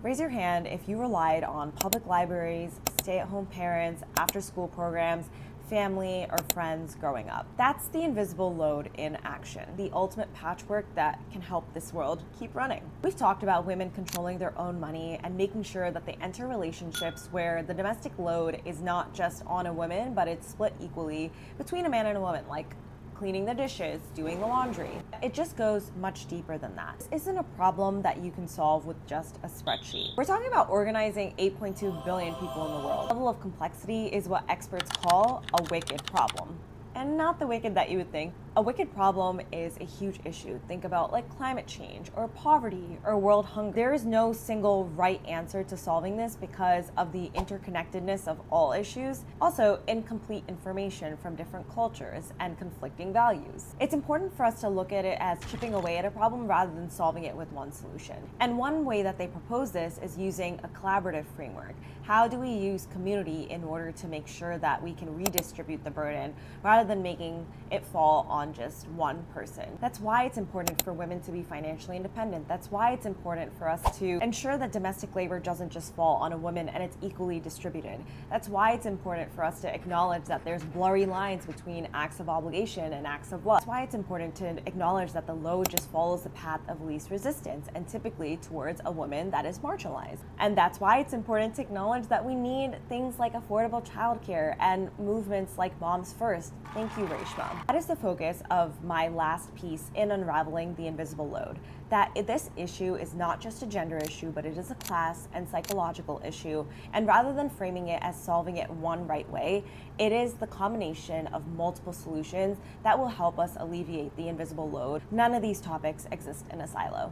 Raise your hand if you relied on public libraries, stay-at-home parents, after-school programs, family, or friends growing up. That's the invisible load in action, the ultimate patchwork that can help this world keep running. We've talked about women controlling their own money and making sure that they enter relationships where the domestic load is not just on a woman, but it's split equally between a man and a woman, like cleaning the dishes, doing the laundry. It just goes much deeper than that. This isn't a problem that you can solve with just a spreadsheet. We're talking about organizing 8.2 billion people in the world. The level of complexity is what experts call a wicked problem. And not the wicked that you would think. A wicked problem is a huge issue. Think about like climate change or poverty or world hunger. There is no single right answer to solving this because of the interconnectedness of all issues. Also, incomplete information from different cultures and conflicting values. It's important for us to look at it as chipping away at a problem rather than solving it with one solution. And one way that they propose this is using a collaborative framework. How do we use community in order to make sure that we can redistribute the burden rather than making it fall on just one person? That's why it's important for women to be financially independent. That's why it's important for us to ensure that domestic labor doesn't just fall on a woman and it's equally distributed. That's why it's important for us to acknowledge that there's blurry lines between acts of obligation and acts of love. That's why it's important to acknowledge that the load just follows the path of least resistance and typically towards a woman that is marginalized. And that's why it's important to acknowledge that we need things like affordable childcare and movements like Moms First. Thank you, Reshma. That is the focus of my last piece in Unraveling the Invisible Load, that this issue is not just a gender issue, but it is a class and psychological issue. And rather than framing it as solving it one right way, it is the combination of multiple solutions that will help us alleviate the invisible load. None of these topics exist in a silo.